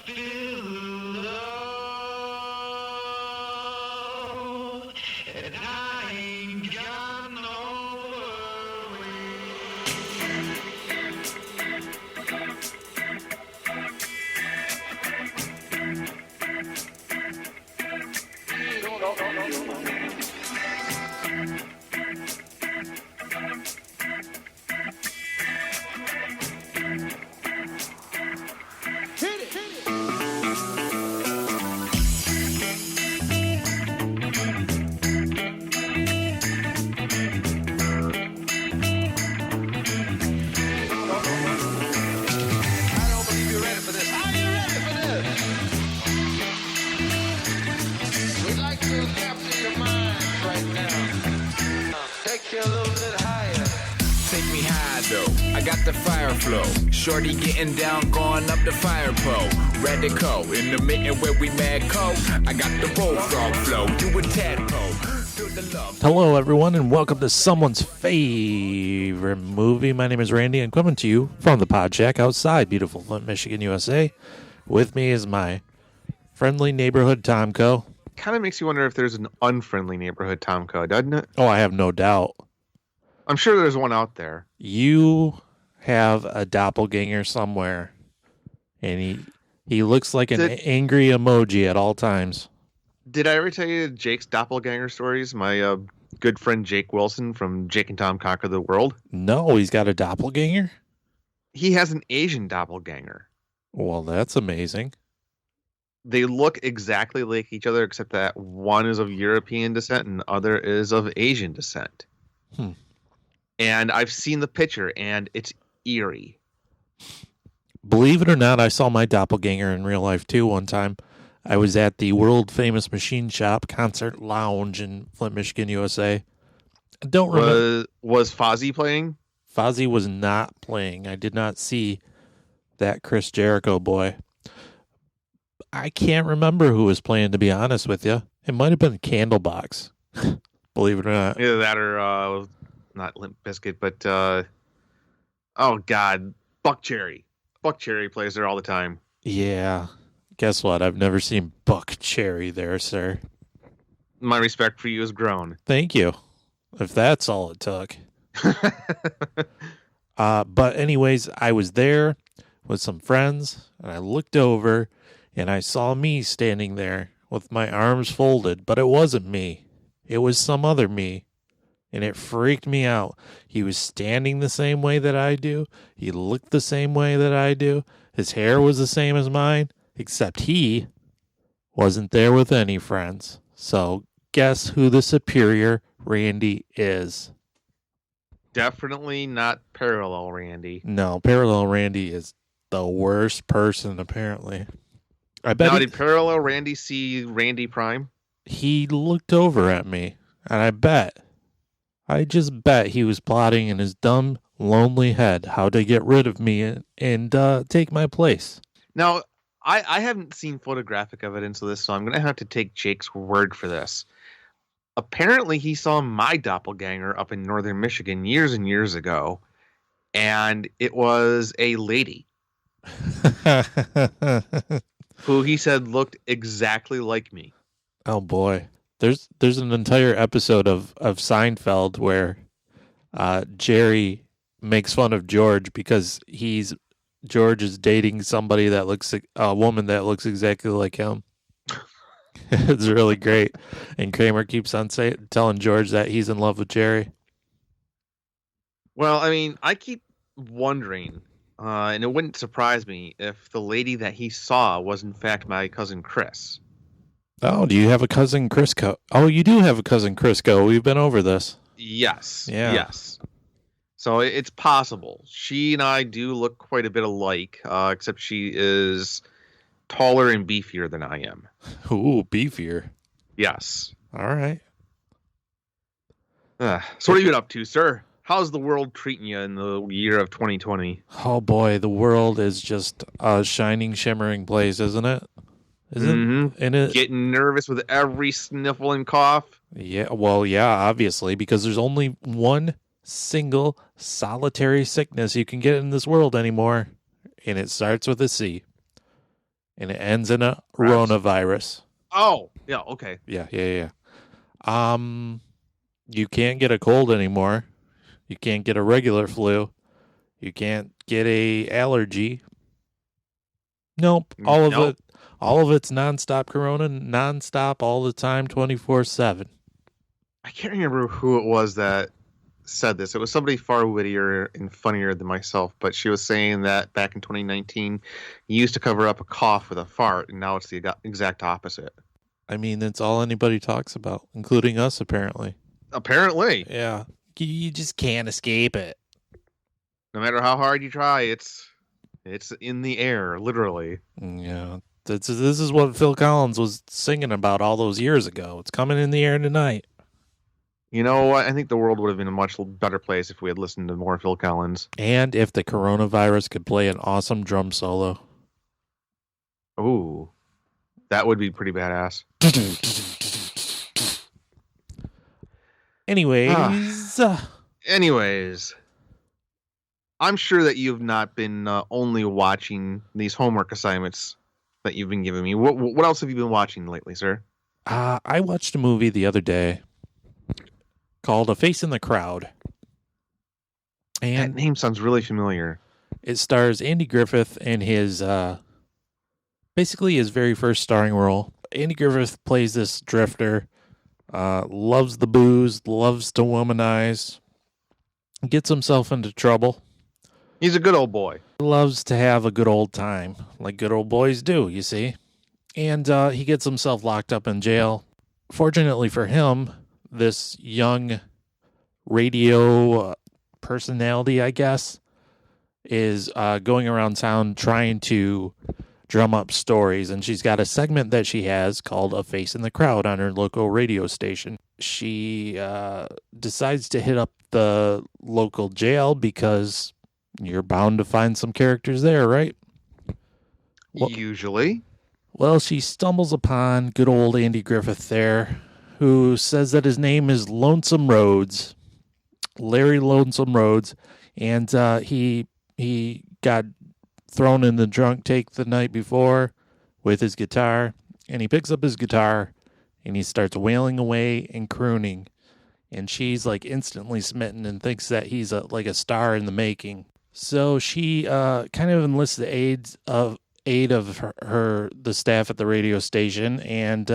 feel love, and I ain't got no I got the fire flow. Shorty getting down, going up the fire pole. Radical, intermittent where we mad cold. I got the bullfrog flow. You a tadpole. Feel the love. Hello, everyone, and welcome to someone's favorite movie. My name is Randy, and coming to you from the Pod Shack outside beautiful Flint, Michigan, USA. With me is my friendly neighborhood Tomco. Kind of makes you wonder if there's an unfriendly neighborhood Tomco, doesn't it? Oh, I have no doubt. I'm sure there's one out there. You have a doppelganger somewhere, and he looks like an angry emoji at all times. Did I ever tell you Jake's doppelganger stories? My good friend Jake Wilson from Jake and Tom Conquer the World. No, he's got a doppelganger? He has an Asian doppelganger. Well, that's amazing. They look exactly like each other, except that one is of European descent and the other is of Asian descent. And I've seen the picture, and it's eerie. Believe it or not, I saw my doppelganger in real life, too, one time. I was at the world-famous Machine Shop Concert Lounge in Flint, Michigan, USA. I don't remember. Was Fozzy playing? Fozzy was not playing. I did not see that Chris Jericho boy. I can't remember who was playing, to be honest with you. It might have been Candlebox. Believe it or not. Either that or... not Limp Bizkit, but oh god, Buck Cherry. Buck Cherry plays there all the time. Yeah. Guess what? I've never seen Buck Cherry there, sir. My respect for you has grown. Thank you. If that's all it took. But anyways, I was there with some friends, and I looked over, and I saw me standing there with my arms folded, but it wasn't me. It was some other me. And it freaked me out. He was standing the same way that I do. He looked the same way that I do. His hair was the same as mine, except he wasn't there with any friends. So guess who the superior Randy is? Definitely not Parallel Randy. No, Parallel Randy is the worst person, apparently. I bet. Now, did Parallel Randy see Randy Prime? He looked over at me, and I just bet he was plotting in his dumb, lonely head how to get rid of me and take my place. Now, I haven't seen photographic evidence of this, so I'm going to have to take Jake's word for this. Apparently, he saw my doppelganger up in northern Michigan years and years ago, and it was a lady who he said looked exactly like me. Oh, boy. There's an entire episode of Seinfeld where Jerry makes fun of George because George is dating somebody that looks like a woman that looks exactly like him. It's really great, and Kramer keeps on telling George that he's in love with Jerry. Well, I mean, I keep wondering, and it wouldn't surprise me if the lady that he saw was in fact my cousin Chris. Oh, do you have a cousin Crisco? Oh, you do have a cousin Crisco. We've been over this. Yes. Yeah. Yes. So it's possible. She and I do look quite a bit alike, except she is taller and beefier than I am. Ooh, beefier. Yes. All right. So what have you been up to, sir? How's the world treating you in the year of 2020? Oh, boy. The world is just a shining, shimmering place, isn't it? Isn't it? Getting nervous with every sniffle and cough? Yeah, well, yeah, obviously, because there's only one single solitary sickness you can get in this world anymore, and it starts with a C. and it ends in a Perhaps. coronavirus. Oh, yeah, okay. Yeah. You can't get a cold anymore. You can't get a regular flu. You can't get a allergy. Nope. All of it's nonstop corona, nonstop all the time, 24/7. I can't remember who it was that said this. It was somebody far wittier and funnier than myself, but she was saying that back in 2019, you used to cover up a cough with a fart, and now it's the exact opposite. I mean, that's all anybody talks about, including us, apparently. Apparently. Yeah. You just can't escape it. No matter how hard you try, it's in the air, literally. Yeah. This is what Phil Collins was singing about all those years ago. It's coming in the air tonight. You know what? I think the world would have been a much better place if we had listened to more Phil Collins. And if the coronavirus could play an awesome drum solo. Ooh. That would be pretty badass. Anyways. I'm sure that you've not been only watching these homework assignments that you've been giving me. What else have you been watching lately, sir? I watched a movie the other day called A Face in the Crowd. And that name sounds really familiar. It stars Andy Griffith in his, basically his very first starring role. Andy Griffith plays this drifter, loves the booze, loves to womanize, gets himself into trouble. He's a good old boy. Loves to have a good old time, like good old boys do, you see. And he gets himself locked up in jail. Fortunately for him, this young radio personality, I guess, is going around town trying to drum up stories. And she's got a segment that she has called A Face in the Crowd on her local radio station. She decides to hit up the local jail because you're bound to find some characters there, right? Usually. Well, she stumbles upon good old Andy Griffith there, who says that his name is Lonesome Rhodes, Larry Lonesome Rhodes, and he got thrown in the drunk tank the night before with his guitar, and he picks up his guitar, and he starts wailing away and crooning, and she's like instantly smitten and thinks that he's like a star in the making. So she kind of enlists the aid of the staff at the radio station, and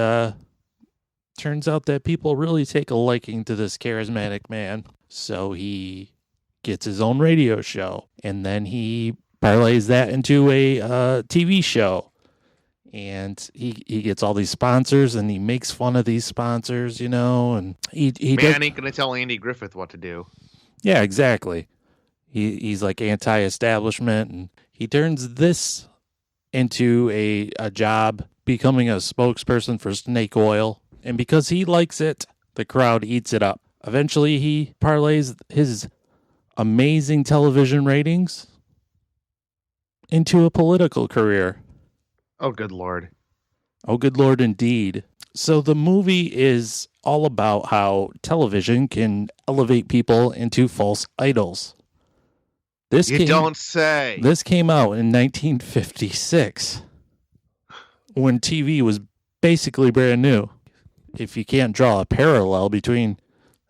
turns out that people really take a liking to this charismatic man. So he gets his own radio show, and then he parlays that into a TV show, and he gets all these sponsors, and he makes fun of these sponsors, you know, and he ain't gonna tell Andy Griffith what to do. Yeah, exactly. He's like anti-establishment, and he turns this into a job becoming a spokesperson for snake oil. And because he likes it, the crowd eats it up. Eventually, he parlays his amazing television ratings into a political career. Oh, good Lord. Oh, good Lord, indeed. So the movie is all about how television can elevate people into false idols. Don't say. This came out in 1956 when TV was basically brand new. If you can't draw a parallel between,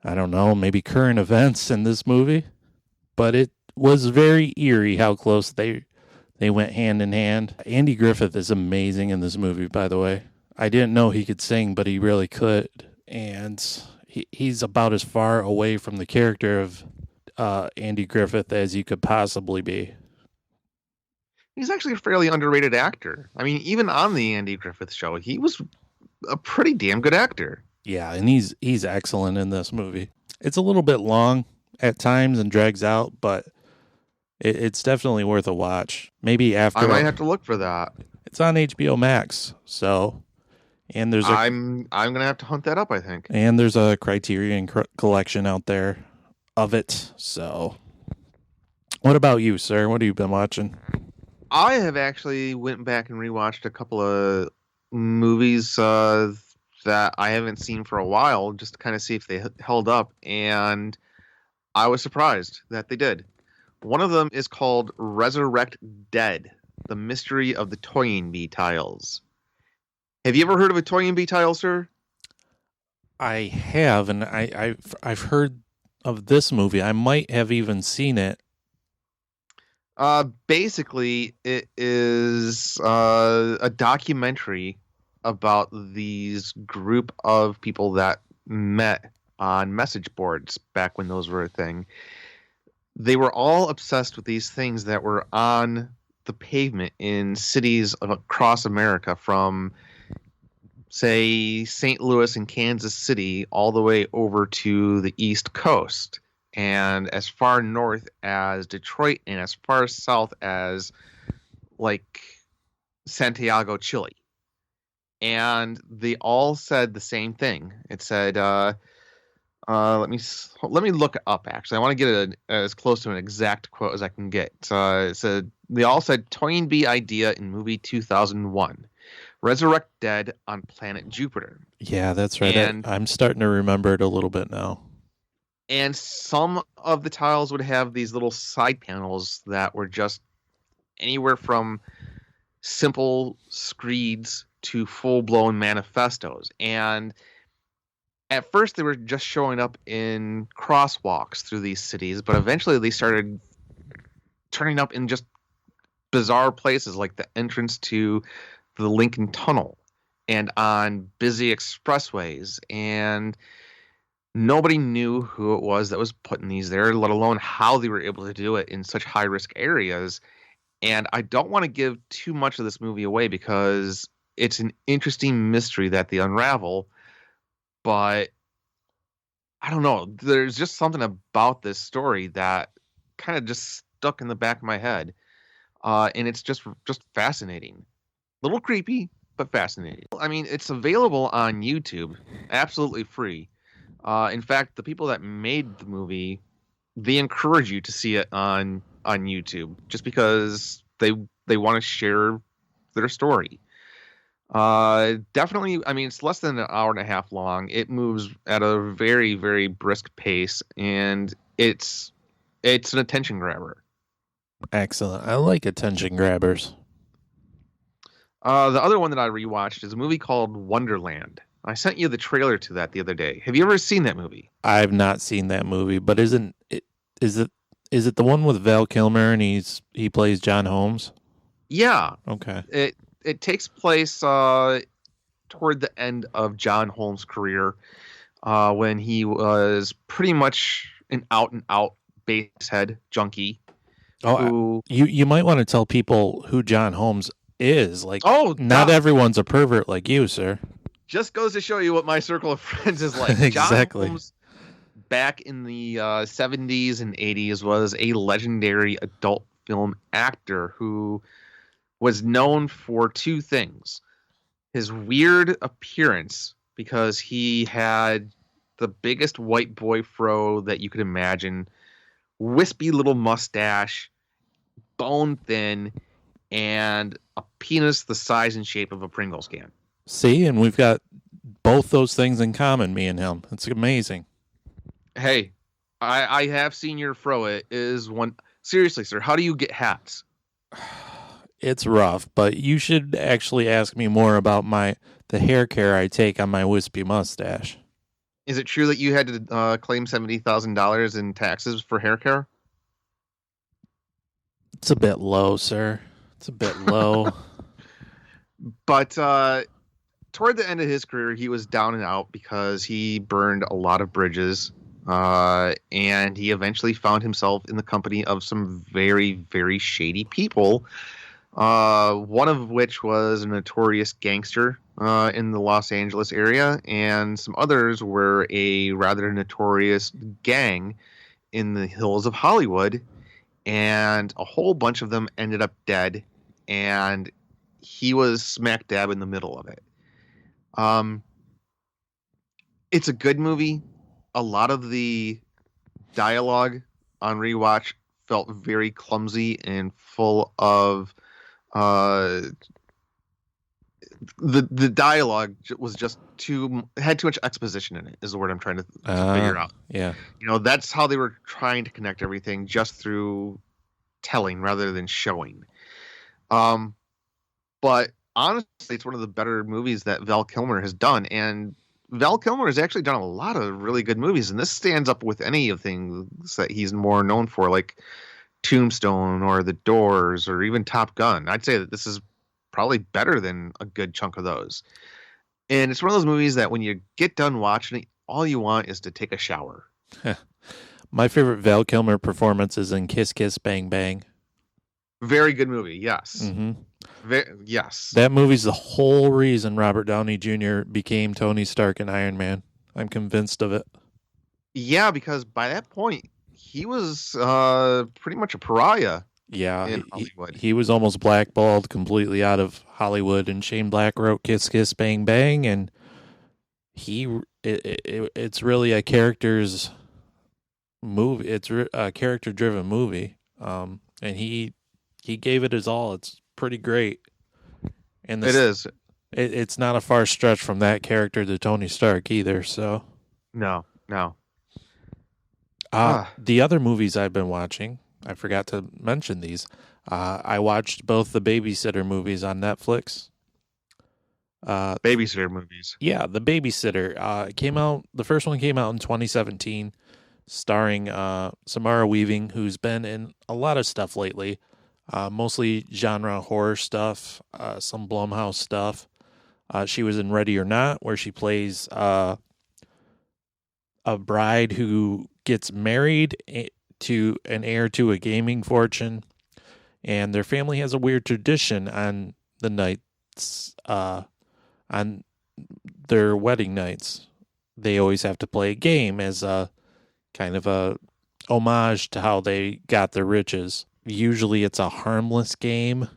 I don't know, maybe current events and this movie, but it was very eerie how close they went hand in hand. Andy Griffith is amazing in this movie, by the way. I didn't know he could sing, but he really could. And he's about as far away from the character of Andy Griffith as you could possibly be. He's actually a fairly underrated actor. I mean, even on the Andy Griffith show, he was a pretty damn good actor. Yeah, and he's excellent in this movie. It's a little bit long at times and drags out, but it's definitely worth a watch. Maybe after I might have to look for that. It's on HBO Max, so and there's I'm gonna have to hunt that up, I think. And there's a Criterion collection out there of it. So, what about you, sir? What have you been watching? I have actually went back and rewatched a couple of movies that I haven't seen for a while, just to kind of see if they held up, and I was surprised that they did. One of them is called Resurrect Dead. The Mystery of the Toynbee Tiles. Have you ever heard of a Toynbee tile, sir? I have, and I've heard of this movie. I might have even seen it. Basically, it is a documentary about these group of people that met on message boards back when those were a thing. They were all obsessed with these things that were on the pavement in cities across America, from, say, St. Louis and Kansas City all the way over to the East Coast, and as far north as Detroit, and as far south as, like, Santiago, Chile. And they all said the same thing. It said, let me look it up, actually. I want to get as close to an exact quote as I can get. It said, they all said, Toynbee idea in movie 2001. Resurrect dead on planet Jupiter. Yeah, that's right. And I'm starting to remember it a little bit now. And some of the tiles would have these little side panels that were just anywhere from simple screeds to full-blown manifestos. And at first they were just showing up in crosswalks through these cities, but eventually they started turning up in just bizarre places, like the entrance to the Lincoln Tunnel and on busy expressways. And nobody knew who it was that was putting these there, let alone how they were able to do it in such high-risk areas. And I don't want to give too much of this movie away because it's an interesting mystery that they unravel. But I don't know. There's just something about this story that kind of just stuck in the back of my head. And it's just fascinating. A little creepy, but fascinating. I mean, it's available on YouTube, absolutely free. In fact, the people that made the movie, they encourage you to see it on YouTube just because they want to share their story. Definitely, I mean, it's less than an hour and a half long. It moves at a very, very brisk pace, and it's an attention grabber. Excellent. I like attention grabbers. The other one that I rewatched is a movie called Wonderland. I sent you the trailer to that the other day. Have you ever seen that movie? I've not seen that movie, but is it the one with Val Kilmer and he plays John Holmes? Yeah. Okay. It takes place toward the end of John Holmes' career, when he was pretty much an out and out basehead junkie. Oh, you might want to tell people who John Holmes is. Like, not everyone's a pervert like you, sir. Just goes to show you what my circle of friends is like. Exactly. John Holmes, back in the 70s and 80s, was a legendary adult film actor who was known for two things. His weird appearance, because he had the biggest white boy fro that you could imagine, wispy little mustache, bone thin, and a penis the size and shape of a Pringles can. See, and we've got both those things in common, me and him. It's amazing. Hey, I have seen your fro. It is one. Seriously, sir, how do you get hats? It's rough, but you should actually ask me more about the hair care I take on my wispy mustache. Is it true that you had to claim $70,000 in taxes for hair care? It's a bit low, sir. It's a bit low. But toward the end of his career, he was down and out because he burned a lot of bridges. And he eventually found himself in the company of some very, very shady people. One of which was a notorious gangster in the Los Angeles area, and some others were a rather notorious gang in the hills of Hollywood, and a whole bunch of them ended up dead, and he was smack dab in the middle of it. It's a good movie. A lot of the dialogue on rewatch felt very clumsy and full of the dialogue was just had too much exposition in it, is the word I'm trying to figure out. Yeah. You know, that's how they were trying to connect everything, just through telling rather than showing. But honestly, it's one of the better movies that Val Kilmer has done, and Val Kilmer has actually done a lot of really good movies, and this stands up with any of things that he's more known for, like Tombstone or The Doors or even Top Gun. I'd say that this is probably better than a good chunk of those. And it's one of those movies that when you get done watching it, all you want is to take a shower. My favorite Val Kilmer performance is in Kiss Kiss Bang Bang. Very good movie, yes. Mm-hmm. Yes. That movie's the whole reason Robert Downey Jr. became Tony Stark in Iron Man. I'm convinced of it. Yeah, because by that point, he was pretty much a pariah. Yeah, in Hollywood. He was almost blackballed completely out of Hollywood, and Shane Black wrote Kiss Kiss Bang Bang, and it's really a character's movie. It's a character-driven movie, and he gave it his all. It's pretty great. And it is. It's not a far stretch from that character to Tony Stark either. So no. The other movies I've been watching, I forgot to mention these. I watched both the Babysitter movies on Netflix. Babysitter movies. Yeah, the Babysitter came out. The first one came out in 2017, starring Samara Weaving, who's been in a lot of stuff lately, mostly genre horror stuff, some Blumhouse stuff. She was in Ready or Not, where she plays a bride who gets married to an heir to a gaming fortune, and their family has a weird tradition on the nights, on their wedding nights. They always have to play a game as a kind of a homage to how they got their riches. Usually it's a harmless game.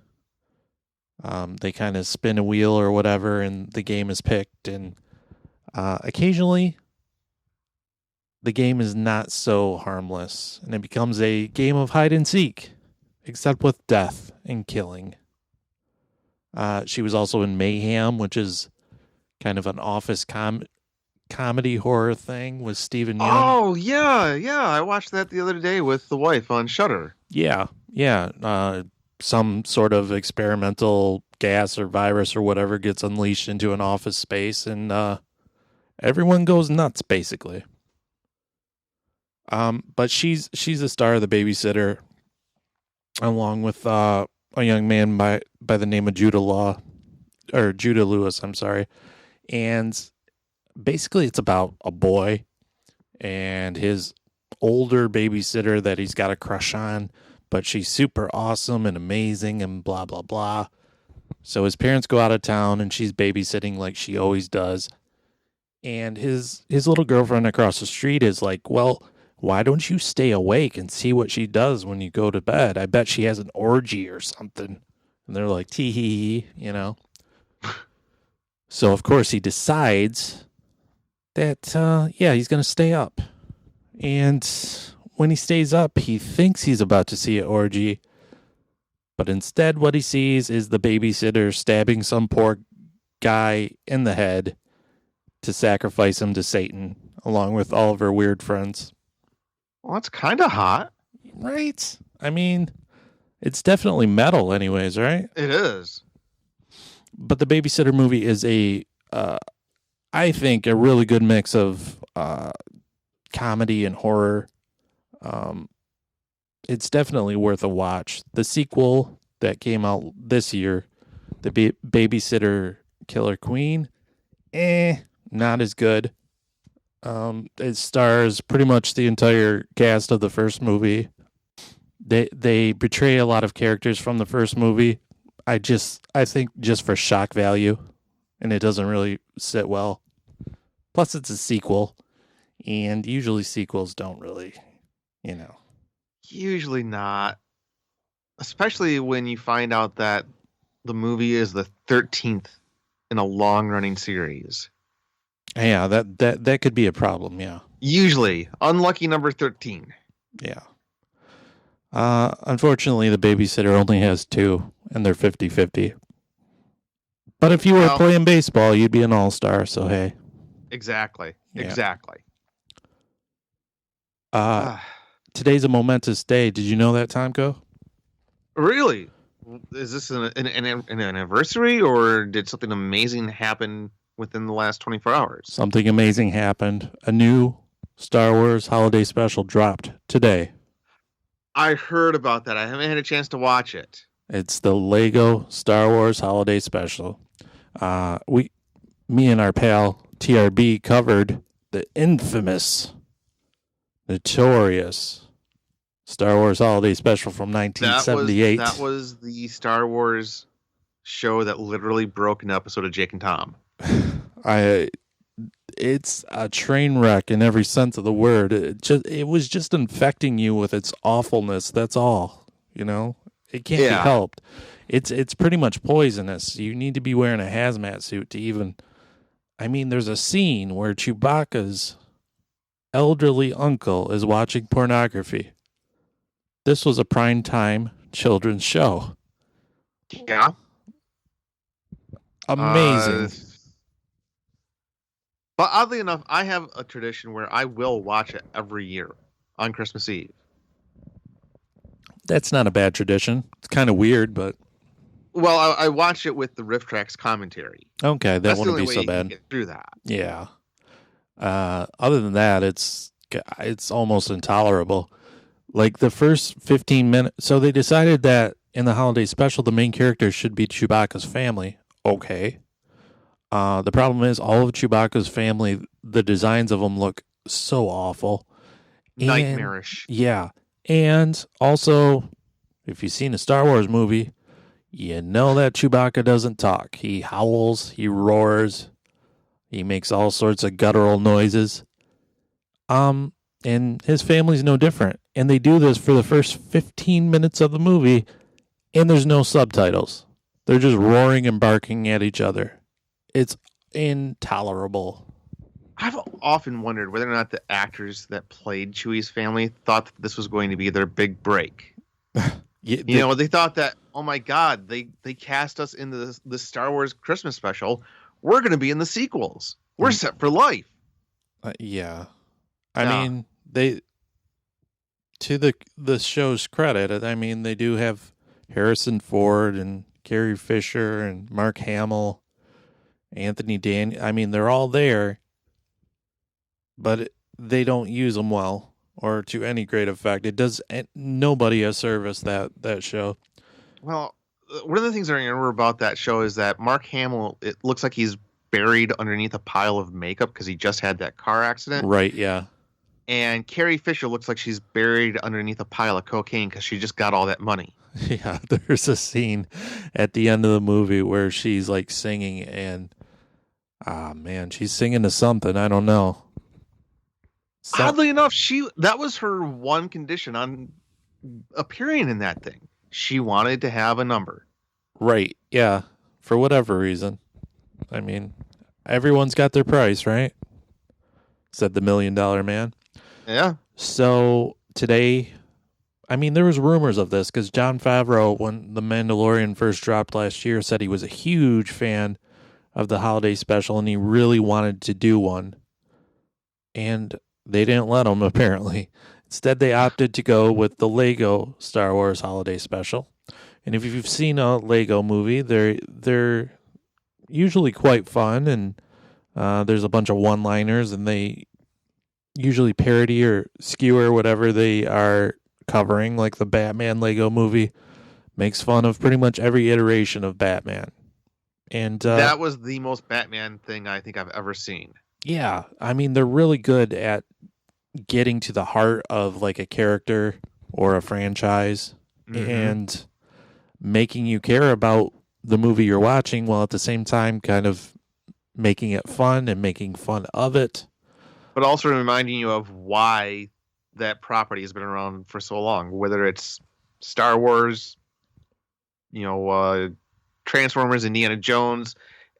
They kind of spin a wheel or whatever, and the game is picked, and occasionally the game is not so harmless, and it becomes a game of hide and seek, except with death and killing. She was also in Mayhem, which is kind of an office comedy horror thing with Stephen Yeun. Oh, yeah. I watched that the other day with the wife on Shudder. Yeah. Some sort of experimental gas or virus or whatever gets unleashed into an office space, and everyone goes nuts, basically. But she's the star of The Babysitter, along with a young man by the name of Judah Lewis. I'm sorry, and basically it's about a boy and his older babysitter that he's got a crush on, but she's super awesome and amazing and blah blah blah. So his parents go out of town and she's babysitting like she always does, and his little girlfriend across the street is like, well, why don't you stay awake and see what she does when you go to bed? I bet she has an orgy or something. And they're like, tee hee, you know. So, of course, he decides that, he's going to stay up. And when he stays up, he thinks he's about to see an orgy. But instead, what he sees is the babysitter stabbing some poor guy in the head to sacrifice him to Satan, along with all of her weird friends. Well, that's kind of hot. Right? I mean, it's definitely metal anyways, right? It is. But the Babysitter movie is I think, a really good mix of comedy and horror. It's definitely worth a watch. The sequel that came out this year, The Babysitter Killer Queen, not as good. It stars pretty much the entire cast of the first movie. They betray a lot of characters from the first movie. I think just for shock value, and it doesn't really sit well. Plus, it's a sequel, and usually sequels don't really, Usually not. Especially when you find out that the movie is the 13th in a long-running series. Yeah, that could be a problem, yeah. Usually. Unlucky number 13. Yeah. Unfortunately, The Babysitter only has 2, and they're 50-50. But if you were playing baseball, you'd be an all-star, so hey. Exactly. Yeah. Exactly. Today's a momentous day. Did you know that, Tomko? Really? Is this an anniversary, or did something amazing happen within the last 24 hours? Something amazing happened. A new Star Wars holiday special dropped today. I heard about that. I haven't had a chance to watch it. It's the Lego Star Wars holiday special. Me and our pal TRB covered the infamous, notorious Star Wars holiday special from 1978. That was the Star Wars show that literally broke an episode of Jake and Tom. It's a train wreck in every sense of the word. It was just infecting you with its awfulness. That's all. You know, it can't be helped. It's pretty much poisonous. You need to be wearing a hazmat suit to even. I mean, there's a scene where Chewbacca's elderly uncle is watching pornography. This was a primetime children's show. Yeah. Amazing. But oddly enough, I have a tradition where I will watch it every year on Christmas Eve. That's not a bad tradition. It's kind of weird, but... Well, I watch it with the Riff Tracks commentary. Okay, that wouldn't be so bad. Get through that. Yeah. Other than that, it's almost intolerable. Like the first 15 minutes... So they decided that in the holiday special, the main character should be Chewbacca's family. Okay. The problem is all of Chewbacca's family, the designs of them look so awful. Nightmarish. Yeah. And also, if you've seen a Star Wars movie, you know that Chewbacca doesn't talk. He howls, he roars, he makes all sorts of guttural noises. And his family's no different. And they do this for the first 15 minutes of the movie, and there's no subtitles. They're just roaring and barking at each other. It's intolerable. I've often wondered whether or not the actors that played Chewie's family thought that this was going to be their big break. They thought that, oh my God, they cast us in the Star Wars Christmas special. We're going to be in the sequels. We're set for life. Yeah. I mean, to the show's credit, I mean, they do have Harrison Ford and Carrie Fisher and Mark Hamill, Anthony Daniels. I mean, they're all there, but they don't use them well or to any great effect. It does nobody a service, that show. Well, one of the things I remember about that show is that Mark Hamill, it looks like he's buried underneath a pile of makeup because he just had that car accident. Right, yeah. And Carrie Fisher looks like she's buried underneath a pile of cocaine because she just got all that money. Yeah, there's a scene at the end of the movie where she's like singing and, she's singing to something. I don't know. Oddly enough, that was her one condition on appearing in that thing. She wanted to have a number. Right, yeah, for whatever reason. I mean, everyone's got their price, right? Said the $1 Million Man. Yeah. So today, I mean, there was rumors of this because Jon Favreau, when The Mandalorian first dropped last year, said he was a huge fan of the holiday special and he really wanted to do one. And they didn't let him, apparently. Instead, they opted to go with the Lego Star Wars holiday special. And if you've seen a Lego movie, they're usually quite fun, and there's a bunch of one-liners, and they usually parody or skewer whatever they are covering, like the Batman Lego movie makes fun of pretty much every iteration of Batman. And that was the most Batman thing I think I've ever seen. Yeah, I mean, they're really good at getting to the heart of like a character or a franchise and making you care about the movie you're watching while at the same time kind of making it fun and making fun of it. But also reminding you of why that property has been around for so long, whether it's Star Wars, Transformers, Indiana Jones,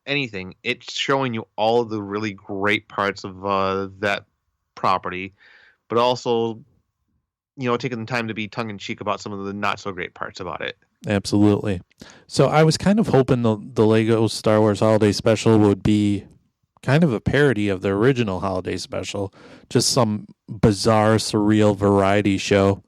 anything. It's showing you all of the really great parts of that property, but also, taking the time to be tongue-in-cheek about some of the not-so-great parts about it. Absolutely. So I was kind of hoping the Lego Star Wars Holiday Special would be kind of a parody of the original Holiday Special, just some bizarre, surreal variety show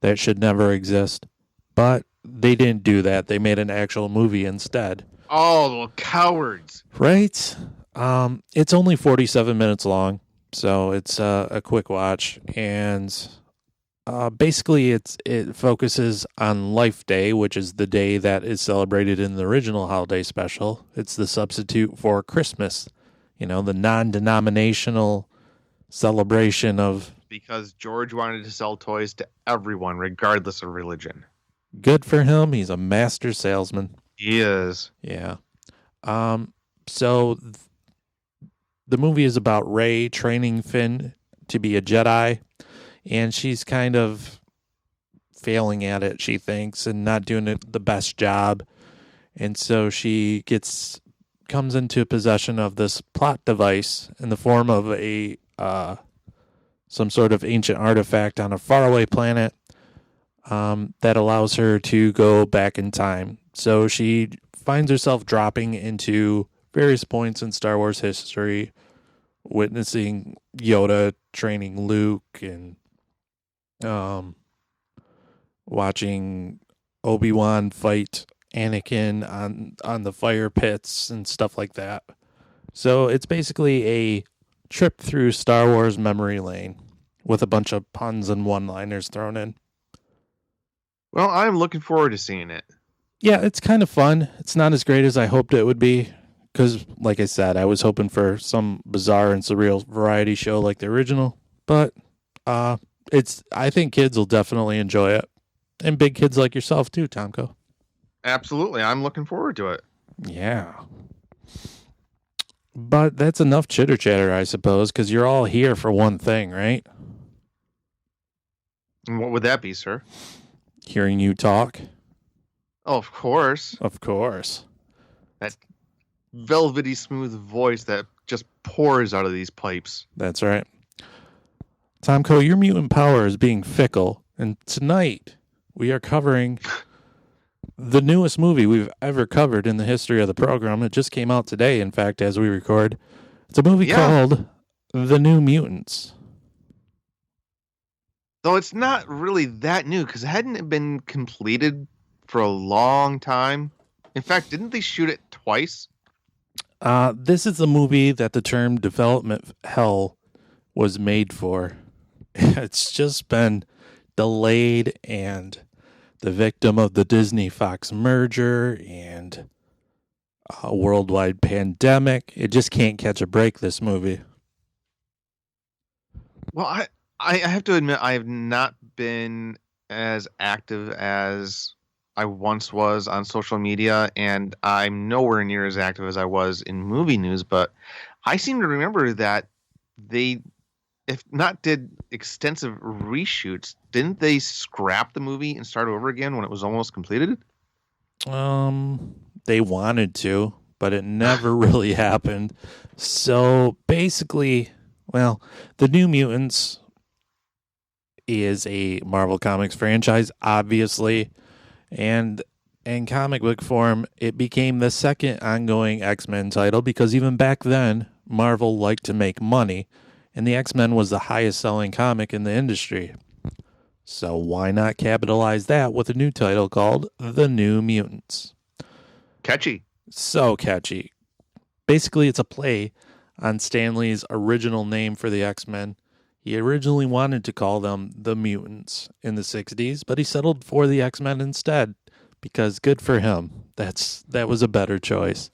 that should never exist. But they didn't do that. They made an actual movie instead. Oh, the cowards. Right? It's only 47 minutes long, so it's a quick watch. And basically, it focuses on Life Day, which is the day that is celebrated in the original holiday special. It's the substitute for Christmas, the non-denominational celebration of... Because George wanted to sell toys to everyone, regardless of religion. Good for him. He's a master salesman. He is. Yeah. So the movie is about Rey training Finn to be a Jedi, and she's kind of failing at it, she thinks, and not doing the best job. And so she comes into possession of this plot device in the form of a some sort of ancient artifact on a faraway planet that allows her to go back in time. So she finds herself dropping into various points in Star Wars history, witnessing Yoda training Luke and watching Obi-Wan fight Anakin on the fire pits and stuff like that. So it's basically a trip through Star Wars memory lane with a bunch of puns and one-liners thrown in. Well, I'm looking forward to seeing it. Yeah, it's kind of fun. It's not as great as I hoped it would be because, like I said, I was hoping for some bizarre and surreal variety show like the original. But I think kids will definitely enjoy it. And big kids like yourself too, Tomko. Absolutely. I'm looking forward to it. Yeah. But that's enough chitter chatter, I suppose, because you're all here for one thing, right? And what would that be, sir? Hearing you talk. Oh, of course. Of course. That velvety smooth voice that just pours out of these pipes. That's right. Tomko, your mutant power is being fickle, and tonight we are covering the newest movie we've ever covered in the history of the program. It just came out today, in fact, as we record. It's a movie called The New Mutants. Though it's not really that new, because it hadn't been completed for a long time. In fact, didn't they shoot it twice? This is the movie that the term development hell was made for. It's just been delayed and the victim of the Disney-Fox merger and a worldwide pandemic. It just can't catch a break, this movie. Well, I have to admit, I have not been as active as I once was on social media, and I'm nowhere near as active as I was in movie news, but I seem to remember that they, if not did extensive reshoots, didn't they scrap the movie and start over again when it was almost completed? They wanted to, but it never really happened. So basically, well, The New Mutants is a Marvel Comics franchise, obviously, and in comic book form, it became the second ongoing X-Men title because even back then, Marvel liked to make money, and the X-Men was the highest selling comic in the industry. So why not capitalize that with a new title called The New Mutants? Catchy. So catchy. Basically, it's a play on Stan Lee's original name for the X-Men. He originally wanted to call them the Mutants in the 60s, but he settled for the X-Men instead because good for him. That was a better choice.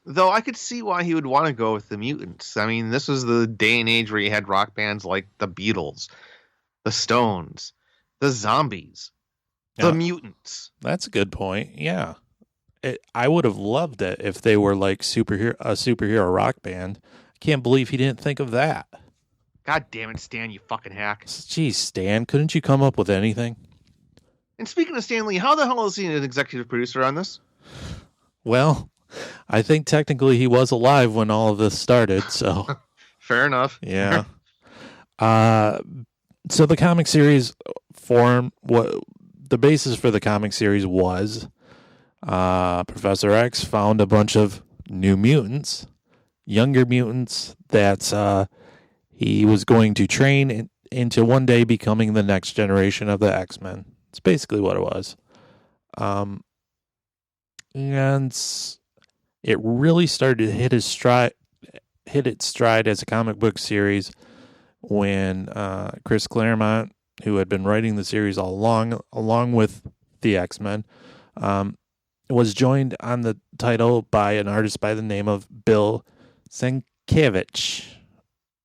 Though I could see why he would want to go with the Mutants. I mean, this was the day and age where you had rock bands like the Beatles, the Stones, the Zombies, the Mutants. That's a good point. Yeah. I would have loved it if they were like a superhero rock band. I can't believe he didn't think of that. God damn it, Stan, you fucking hack. Geez, Stan, couldn't you come up with anything? And speaking of Stan Lee, how the hell is he an executive producer on this? Well, I think technically he was alive when all of this started, so. Fair enough. Yeah. So the comic series the basis for the comic series was Professor X found a bunch of new mutants, younger mutants that he was going to train into one day becoming the next generation of the X-Men. It's basically what it was. And it really started to hit its stride as a comic book series when Chris Claremont, who had been writing the series all along with the X-Men, was joined on the title by an artist by the name of Bill Sienkiewicz.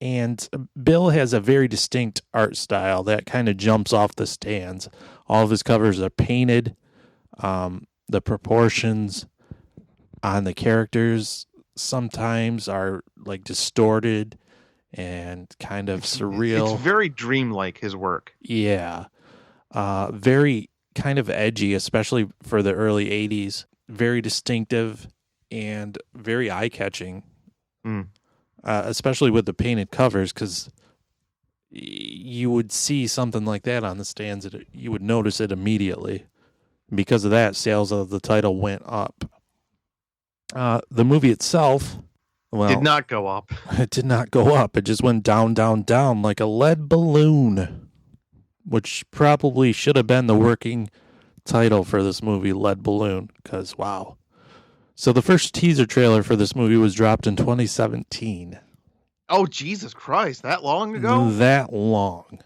And Bill has a very distinct art style that kind of jumps off the stands. All of his covers are painted. The proportions on the characters sometimes are like distorted and kind of surreal. It's very dreamlike, his work. Yeah. Very kind of edgy, especially for the early 80s. Very distinctive and very eye-catching. Especially with the painted covers, because you would see something like that on the stands, you would notice it immediately. Because of that, sales of the title went up. The movie itself, well, did not go up. It did not go up. It just went down, down, down like a lead balloon, which probably should have been the working title for this movie, Lead Balloon, because wow. So the first teaser trailer for this movie was dropped in 2017. Oh, Jesus Christ, that long ago? That long.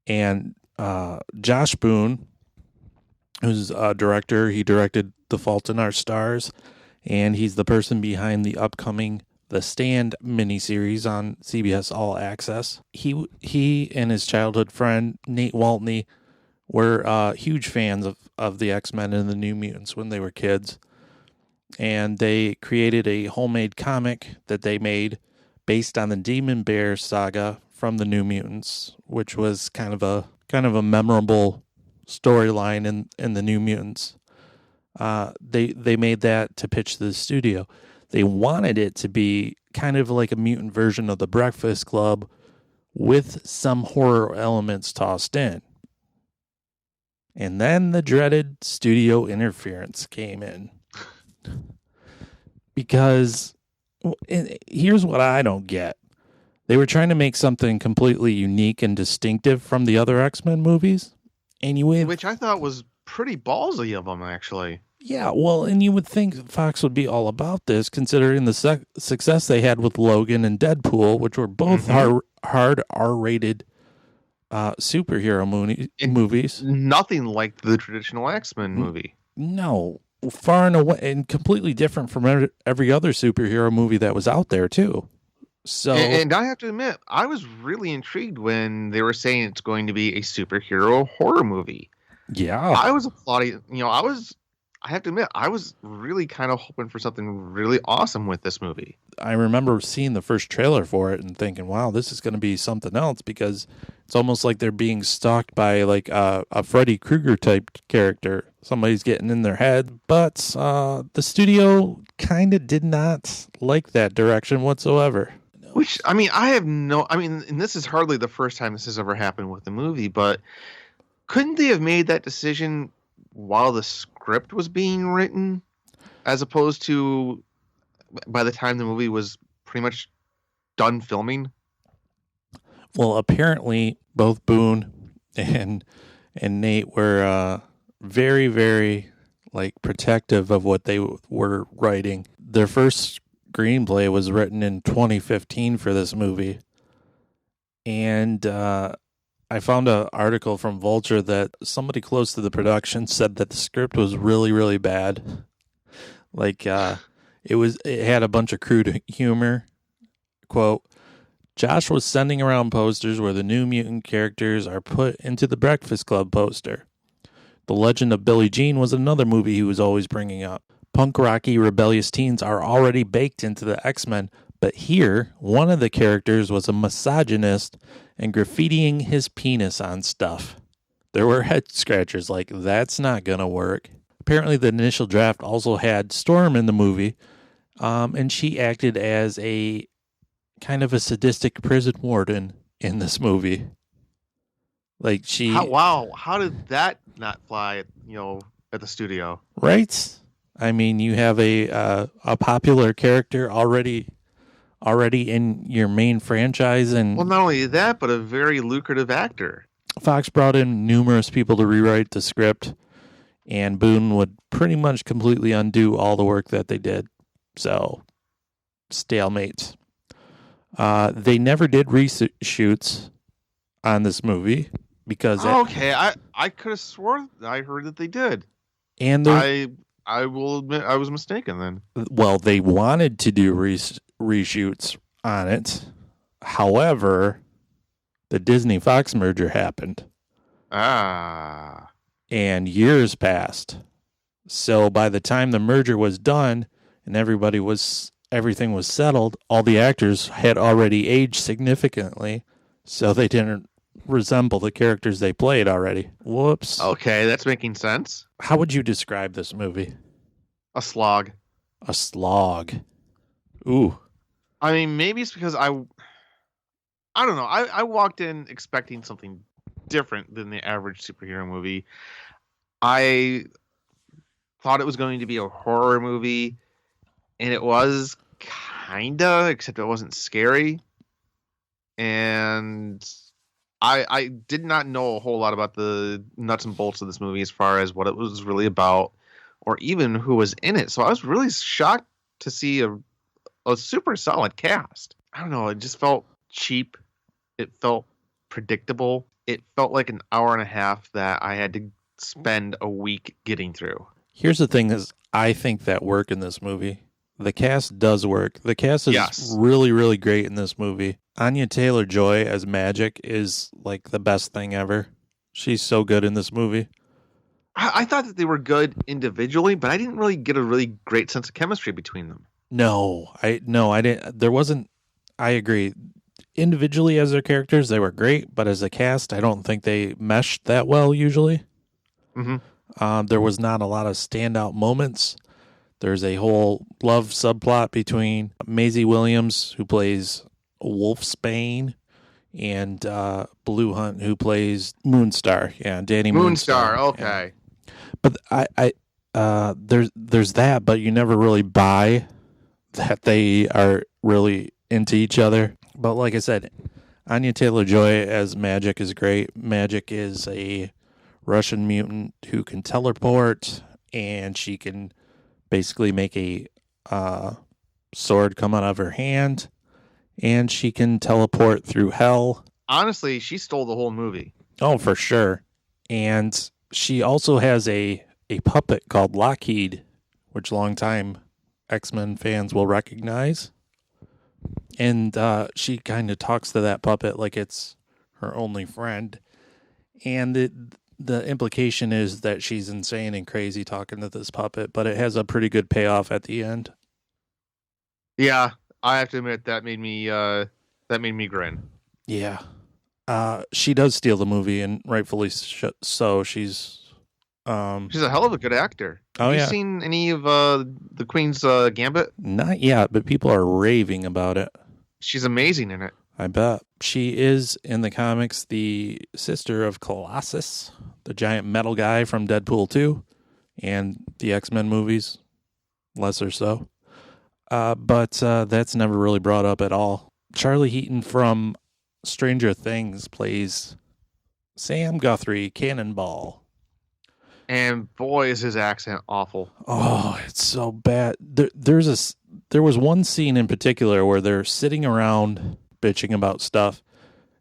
And Josh Boone, who's a director, he directed The Fault in Our Stars, and he's the person behind the upcoming The Stand miniseries on CBS All Access. He and his childhood friend, Nate Waltney, were huge fans of the X-Men and the New Mutants when they were kids. And they created a homemade comic that they made based on the Demon Bear saga from the New Mutants, which was kind of a memorable storyline in the New Mutants. They made that to pitch to the studio. They wanted it to be kind of like a mutant version of the Breakfast Club with some horror elements tossed in. And then the dreaded studio interference came in. Because here's what I don't get. They were trying to make something completely unique and distinctive from the other X-Men movies. Which I thought was pretty ballsy of them, actually. Yeah, well, and you would think Fox would be all about this, considering the success they had with Logan and Deadpool, which were both hard R-rated superhero movies. Nothing like the traditional X-Men movie. No, far and away, and completely different from every other superhero movie that was out there, too. So, and I have to admit, I was really intrigued when they were saying it's going to be a superhero horror movie. Yeah. I was applauding, I have to admit, I was really kind of hoping for something really awesome with this movie. I remember seeing the first trailer for it and thinking, wow, this is going to be something else, because it's almost like they're being stalked by like a Freddy Krueger type character. Somebody's getting in their head, but the studio kind of did not like that direction whatsoever. Which, and this is hardly the first time this has ever happened with the movie, but couldn't they have made that decision while the script was being written, as opposed to by the time the movie was pretty much done filming? Well, apparently both Boone and Nate were very, very protective of what they were writing. Their first screenplay was written in 2015 for this movie, and I found an article from Vulture that somebody close to the production said that the script was really, really bad. It had a bunch of crude humor. Quote, Josh was sending around posters where the New Mutant characters are put into the Breakfast Club poster. The Legend of Billie Jean was another movie he was always bringing up. Punk rocky rebellious teens are already baked into the X-Men, but here, one of the characters was a misogynist and graffitiing his penis on stuff. There were head scratchers like, that's not gonna work. Apparently the initial draft also had Storm in the movie, and she acted as a kind of a sadistic prison warden in this movie. How did that not fly at the studio? Right? I mean, you have a popular character already in your main franchise, and well, not only that, but a very lucrative actor. Fox brought in numerous people to rewrite the script, and Boone would pretty much completely undo all the work that they did. So, stalemates. They never did reshoots on this movie because Okay, I could have sworn I heard that they did. and I will admit I was mistaken then. well, they wanted to do reshoots on it. However, the Disney Fox merger happened. Ah. And years passed. So by the time the merger was done and everything was settled, all the actors had already aged significantly, so they didn't resemble the characters they played already. Whoops. Okay, that's making sense. How would you describe this movie? A slog. A slog. Ooh. I mean, maybe it's because I don't know. I walked in expecting something different than the average superhero movie. I thought it was going to be a horror movie, and it was kinda, except it wasn't scary. And I did not know a whole lot about the nuts and bolts of this movie as far as what it was really about, or even who was in it. So I was really shocked to see a super solid cast. I don't know. It just felt cheap. It felt predictable. It felt like an hour and a half that I had to spend a week getting through. Here's the thing is, I think that work in this movie. The cast does work. The cast is really, really great in this movie. Anya Taylor-Joy as Magic is like the best thing ever. She's so good in this movie. I thought that they were good individually, but I didn't really get a really great sense of chemistry between them. No, I didn't. There wasn't. I agree. Individually as their characters, they were great, but as a cast, I don't think they meshed that well usually. Mm-hmm. There was not a lot of standout moments. There's a whole love subplot between Maisie Williams, who plays Wolfsbane, and Blue Hunt, who plays Moonstar. Yeah, Danny Moonstar. Okay. Yeah. But there's that, but you never really buy that they are really into each other. But like I said, Anya Taylor-Joy as Magic is great. Magic is a Russian mutant who can teleport, and she can basically make a sword come out of her hand, and she can teleport through hell. Honestly, she stole the whole movie. Oh, for sure. And she also has a puppet called Lockheed, which longtime X-Men fans will recognize. And she kind of talks to that puppet like it's her only friend. And the implication is that she's insane and crazy talking to this puppet, but it has a pretty good payoff at the end. Yeah, I have to admit that made me grin. Yeah. She does steal the movie, and rightfully so. She's a hell of a good actor. Oh, Have yeah. you seen any of the Queen's Gambit? Not yet, but people are raving about it. She's amazing in it. I bet. She is, in the comics, the sister of Colossus, the giant metal guy from Deadpool 2 and the X-Men movies, lesser so. But that's never really brought up at all. Charlie Heaton from Stranger Things plays Sam Guthrie, Cannonball. And boy, is his accent awful. Oh, it's so bad. There was one scene in particular where they're sitting around bitching about stuff,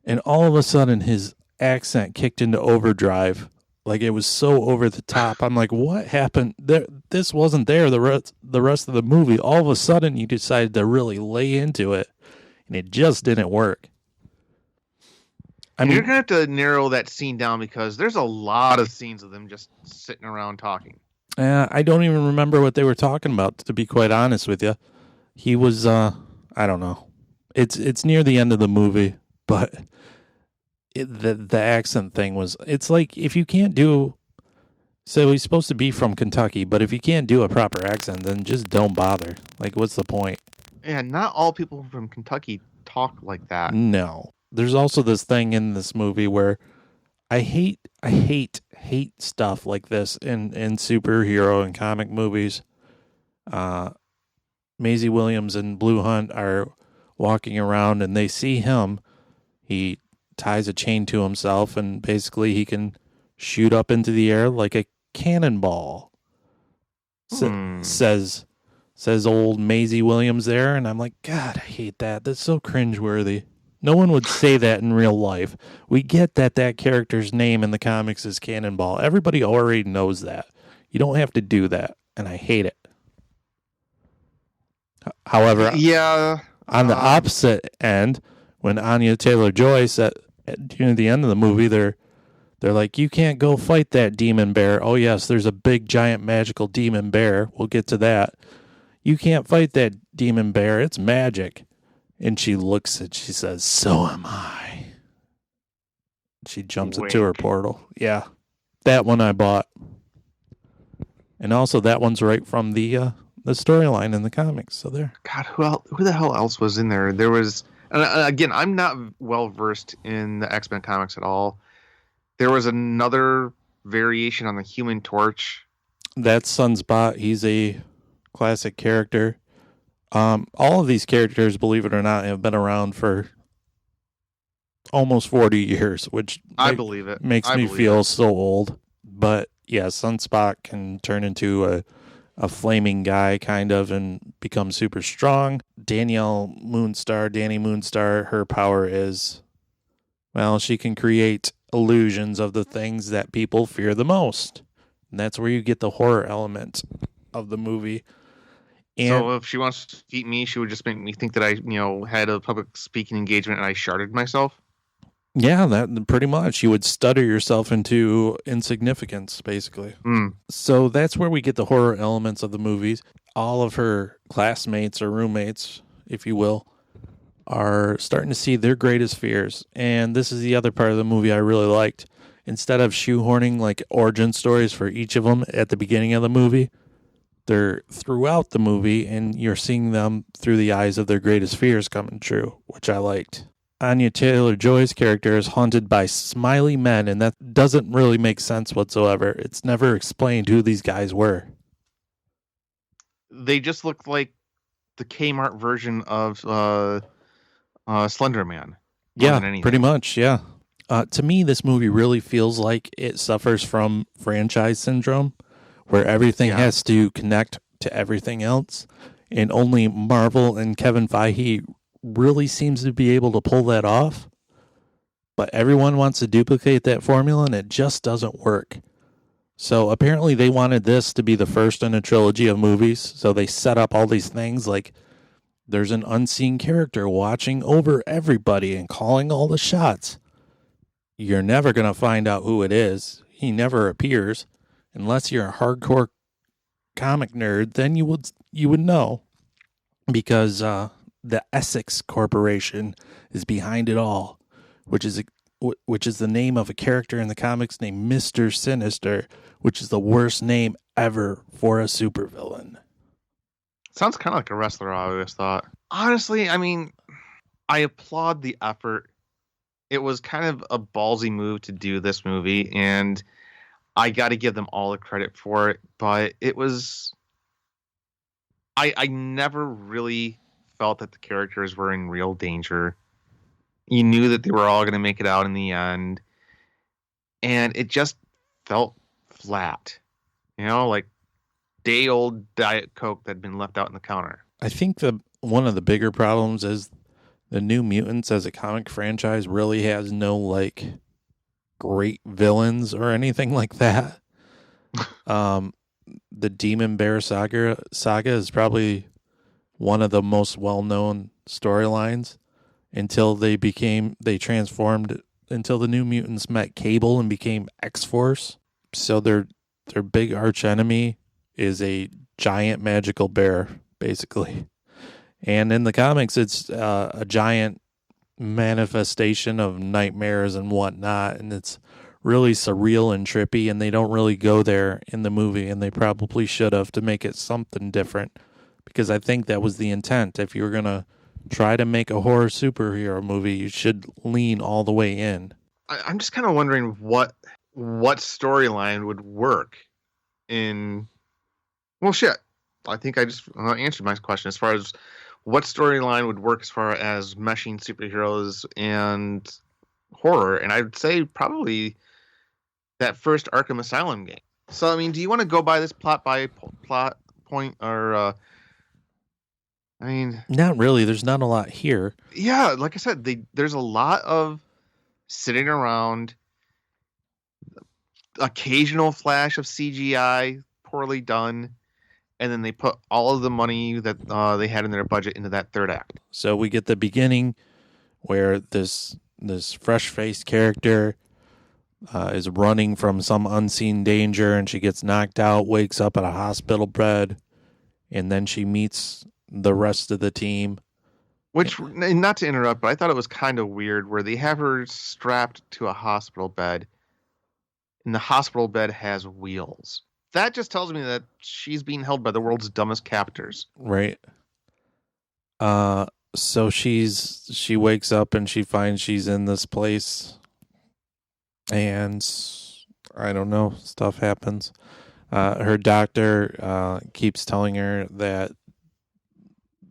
and all of a sudden his accent kicked into overdrive. Like, it was so over the top. I'm like, what happened? This wasn't there the rest of the movie. All of a sudden, you decided to really lay into it, and it just didn't work. I mean, you're gonna have to narrow that scene down because there's a lot of scenes of them just sitting around talking. I don't even remember what they were talking about, to be quite honest with you. He was, I don't know. It's near the end of the movie, but the accent thing was, it's like, if you can't do, so he's supposed to be from Kentucky, but if you can't do a proper accent, then just don't bother. Like, what's the point? Yeah, not all people from Kentucky talk like that. No. There's also this thing in this movie where I hate stuff like this in superhero and comic movies. Maisie Williams and Blue Hunt are walking around and they see him. He ties a chain to himself and basically he can shoot up into the air like cannonball. Says old Maisie Williams there, and I'm like, God, I hate that. That's so cringeworthy. No one would say that in real life. We get that character's name in the comics is Cannonball. Everybody already knows that. You don't have to do that, and I hate it. However, yeah, on the opposite end, when Anya Taylor-Joy said at the end of the movie, they're like, you can't go fight that demon bear. Oh, yes, there's a big, giant, magical demon bear. We'll get to that. You can't fight that demon bear. It's magic. And she looks and she says, so am I. She jumps into her portal. Yeah, that one I bought. And also that one's right from the storyline in the comics. So there. God, who the hell else was in there? There was, and again, I'm not well versed in the X-Men comics at all. There was another variation on the Human Torch. That's Sunspot. He's a classic character. All of these characters, believe it or not, have been around for almost 40 years, which I believe it. Makes me feel so old. But yeah, Sunspot can turn into a flaming guy kind of and become super strong. Danny Moonstar, her power is, well, she can create illusions of the things that people fear the most. And that's where you get the horror element of the movie. And so if she wants to eat me, she would just make me think that I, had a public speaking engagement and I sharded myself. Yeah, that pretty much. You would stutter yourself into insignificance, basically. So that's where we get the horror elements of the movies. All of her classmates or roommates, if you will, are starting to see their greatest fears. And this is the other part of the movie I really liked. Instead of shoehorning like origin stories for each of them at the beginning of the movie, they're throughout the movie, and you're seeing them through the eyes of their greatest fears coming true, which I liked. Anya Taylor-Joy's character is haunted by smiley men, and that doesn't really make sense whatsoever. It's never explained who these guys were. They just look like the Kmart version of Slender Man. Yeah, pretty much, yeah. To me, this movie really feels like it suffers from franchise syndrome, where everything has to connect to everything else, and only Marvel and Kevin Feige really seems to be able to pull that off. But everyone wants to duplicate that formula, and it just doesn't work. So apparently they wanted this to be the first in a trilogy of movies, so they set up all these things like there's an unseen character watching over everybody and calling all the shots. You're never going to find out who it is. He never appears. Unless you're a hardcore comic nerd, then you would know, because the Essex Corporation is behind it all, which is the name of a character in the comics named Mr. Sinister, which is the worst name ever for a supervillain. Sounds kind of like a wrestler, I always thought. Honestly, I mean, I applaud the effort. It was kind of a ballsy move to do this movie, and I got to give them all the credit for it, but it was... I never really felt that the characters were in real danger. You knew that they were all going to make it out in the end, and it just felt flat. Like day-old Diet Coke that had been left out in the counter. I think one of the bigger problems is the New Mutants as a comic franchise really has no, great villains or anything like that. The Demon Bear saga is probably one of the most well-known storylines until they transformed, until the New Mutants met Cable and became X-Force. So their big arch enemy is a giant magical bear, basically. And in the comics, it's a giant manifestation of nightmares and whatnot, and it's really surreal and trippy, and they don't really go there in the movie, and they probably should have, to make it something different, because I think that was the intent. If you were going to try to make a horror superhero movie, you should lean all the way in. I'm just kind of wondering what storyline would work in... Well, shit. I think I just answered my question as far as what storyline would work as far as meshing superheroes and horror, and I'd say probably that first Arkham Asylum game. So, I mean, do you want to go by this plot point, or I mean, Not really. There's not a lot here. yeah, like I said, there's a lot of sitting around, occasional flash of CGI, poorly done, and then they put all of the money that they had in their budget into that third act. So we get the beginning where this fresh-faced character is running from some unseen danger, and she gets knocked out, wakes up at a hospital bed, and then she meets the rest of the team. Which, not to interrupt, but I thought it was kind of weird where they have her strapped to a hospital bed, and the hospital bed has wheels. That just tells me that she's being held by the world's dumbest captors. Right. So she wakes up and she finds she's in this place, and I don't know, stuff happens. Her doctor keeps telling her that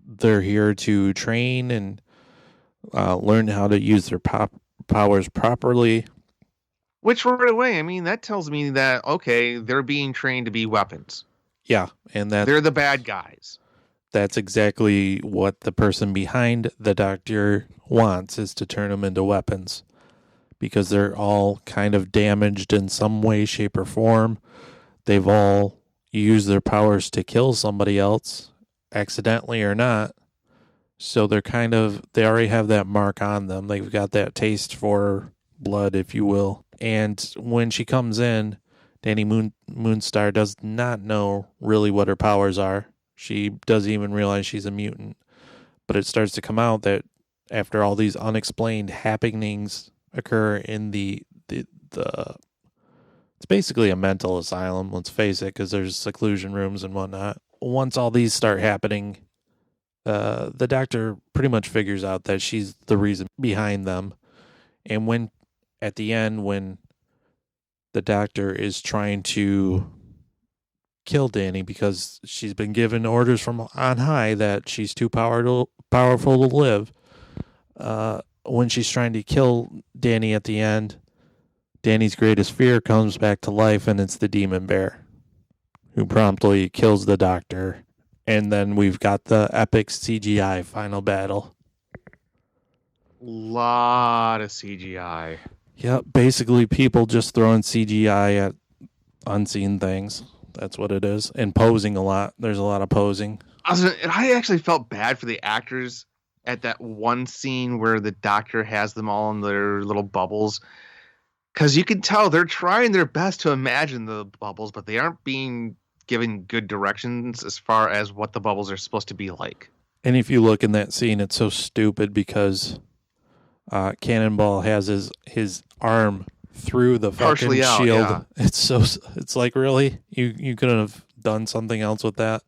they're here to train and learn how to use their powers properly. Which right away, I mean, that tells me that, okay, they're being trained to be weapons. Yeah, and they're the bad guys. That's exactly what the person behind the doctor wants, is to turn them into weapons. Because they're all kind of damaged in some way, shape, or form. They've all used their powers to kill somebody else, accidentally or not. So they already have that mark on them. They've got that taste for blood, if you will. And when she comes in, Danny Moonstar does not know really what her powers are. She doesn't even realize she's a mutant. But it starts to come out that after all these unexplained happenings occur in the it's basically a mental asylum, let's face it, because there's seclusion rooms and whatnot. Once all these start happening, the doctor pretty much figures out that she's the reason behind them. And when at the end, when the doctor is trying to kill Danny because she's been given orders from on high that she's too powerful to live, when she's trying to kill Danny at the end, Danny's greatest fear comes back to life, and it's the demon bear, who promptly kills the doctor. And then we've got the epic CGI final battle. Lot of CGI. Yep, basically people just throwing CGI at unseen things. That's what it is. And posing a lot. There's a lot of posing. I actually felt bad for the actors at that one scene where the doctor has them all in their little bubbles. Because you can tell they're trying their best to imagine the bubbles, but they aren't being given good directions as far as what the bubbles are supposed to be like. And if you look in that scene, it's so stupid because Cannonball has his arm through the fucking shield. Yeah. It's like, really? You couldn't have done something else with that?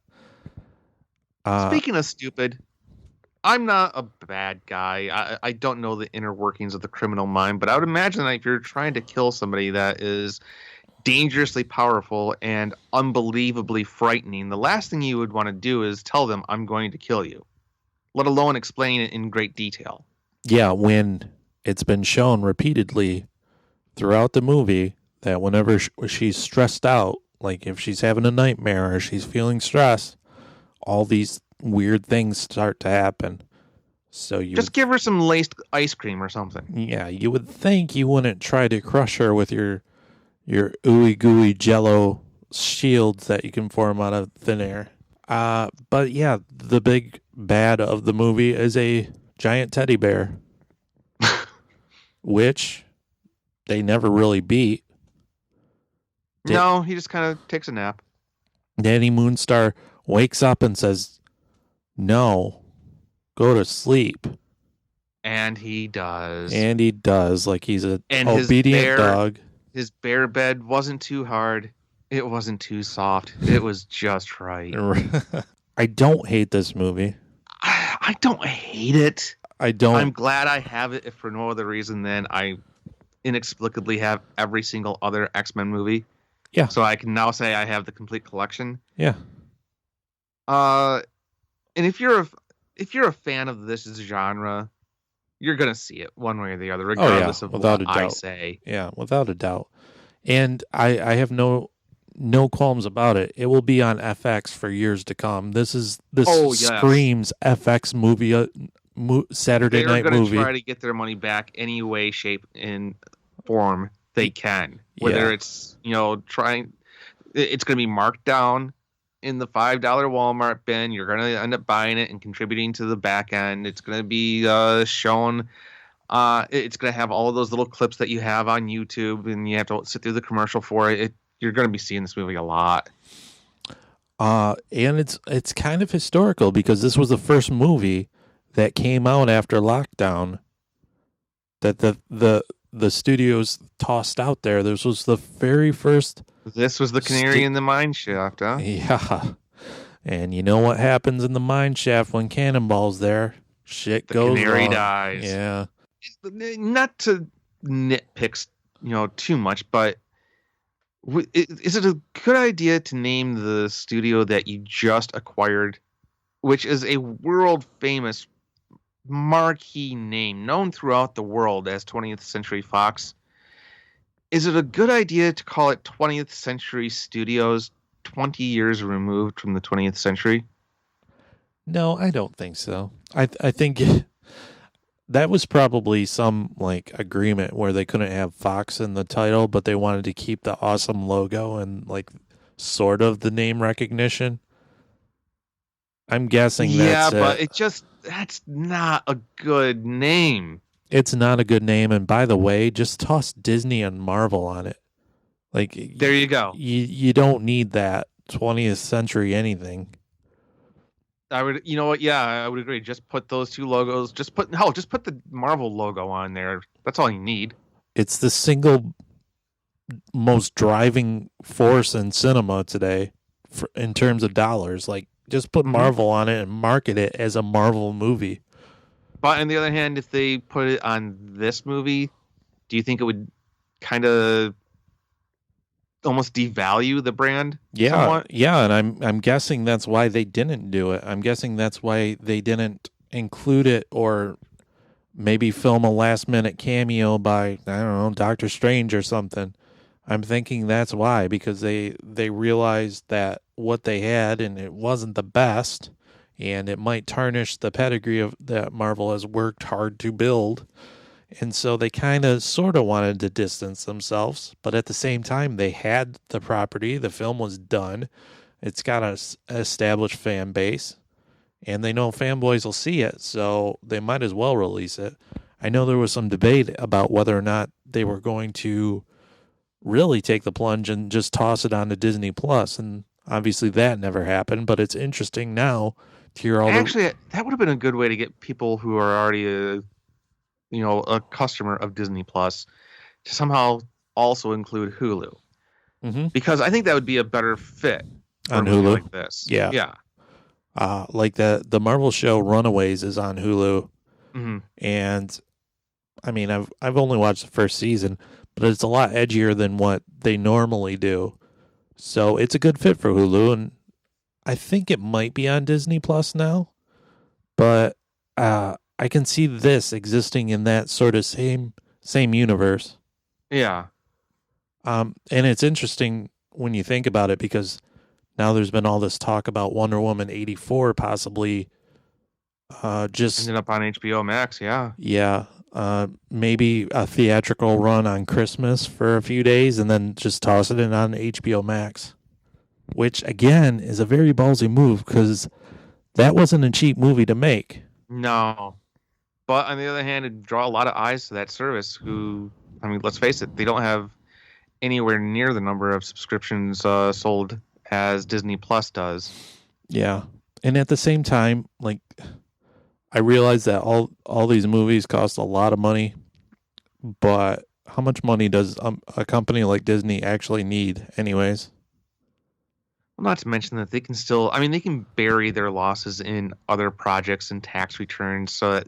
Speaking of stupid, I'm not a bad guy. I don't know the inner workings of the criminal mind, but I would imagine that if you're trying to kill somebody that is dangerously powerful and unbelievably frightening, the last thing you would want to do is tell them, I'm going to kill you, let alone explain it in great detail. Yeah, when it's been shown repeatedly throughout the movie that whenever she's stressed out, like if she's having a nightmare or she's feeling stressed, all these weird things start to happen. So you just give her some laced ice cream or something. Yeah, you would think you wouldn't try to crush her with your ooey gooey jello shields that you can form out of thin air. But yeah, the big bad of the movie is a giant teddy bear, which they never really beat. No, he just kind of takes a nap. Danny Moonstar wakes up and says, "No, go to sleep." And he does. Like he's an obedient dog. His bear bed wasn't too hard. It wasn't too soft. It was just right. I don't hate this movie. I don't hate it. I don't. I'm glad I have it, if for no other reason than I inexplicably have every single other X-Men movie. Yeah. So I can now say I have the complete collection. Yeah. And if you're a fan of this genre, you're gonna see it one way or the other, regardless of what I say. Yeah, without a doubt. And I have no no qualms about it. It will be on FX for years to come. This Yes. screams FX movie, Saturday They're night going to movie. try to get their money back any way, shape, and form they can. Whether Yeah. it's, it's going to be marked down in the $5 Walmart bin. You're going to end up buying it and contributing to the back end. It's going to be shown. It's going to have all of those little clips that you have on YouTube, and you have to sit through the commercial for it. You're going to be seeing this movie a lot. And it's kind of historical because this was the first movie that came out after lockdown that the studios tossed out there. This was the very first. This was the canary in the mine shaft, huh? Yeah. And you know what happens in the mine shaft when Cannonball's there? Shit goes canary wrong. dies. Yeah. Not to nitpick, too much, but is it a good idea to name the studio that you just acquired, which is a world famous marquee name known throughout the world as 20th Century Fox? Is it a good idea to call it 20th Century Studios 20 years removed from the 20th century? No, I don't think so. I think that was probably some agreement where they couldn't have Fox in the title, but they wanted to keep the awesome logo and sort of the name recognition. I'm guessing that's but that's not a good name. It's not a good name, and by the way, just toss Disney and Marvel on it. There you go. You don't need that 20th century anything. I would, I would agree. Just put those two logos. Just put the Marvel logo on there. That's all you need. It's the single most driving force in cinema today, in terms of dollars. Just put Marvel on it and market it as a Marvel movie. But on the other hand, if they put it on this movie, do you think it would kind of almost devalue the brand? Yeah, somewhat? Yeah, and I'm guessing that's why they didn't do it. I'm guessing that's why they didn't include it, or maybe film a last minute cameo by, I don't know, Doctor Strange or something. I'm thinking that's why, because they realized that what they had, and it wasn't the best, and it might tarnish the pedigree of that Marvel has worked hard to build. And so they kind of sort of wanted to distance themselves, but at the same time, they had the property. The film was done. It's got an established fan base, and they know fanboys will see it, so they might as well release it. I know there was some debate about whether or not they were going to really take the plunge and just toss it onto Disney Plus, and obviously that never happened. But it's interesting now to hear all. Actually, that would have been a good way to get people who are already a customer of Disney Plus to somehow also include Hulu, because I think that would be a better fit for on a movie Hulu like this. Yeah. The Marvel show Runaways is on Hulu, and I mean I've only watched the first season, but it's a lot edgier than what they normally do, so it's a good fit for Hulu, and I think it might be on Disney Plus now, but I can see this existing in that sort of same universe. Yeah. And it's interesting when you think about it, because now there's been all this talk about Wonder Woman 84 possibly just ended up on HBO Max. Yeah. Yeah. Maybe a theatrical run on Christmas for a few days and then just toss it in on HBO Max, which again is a very ballsy move, because that wasn't a cheap movie to make. No. But on the other hand, it draw a lot of eyes to that service who, I mean, let's face it, they don't have anywhere near the number of subscriptions sold as Disney Plus does. Yeah. And at the same time, I realize that all these movies cost a lot of money, but how much money does a company like Disney actually need anyways? Well, not to mention that they can still, they can bury their losses in other projects and tax returns, so that,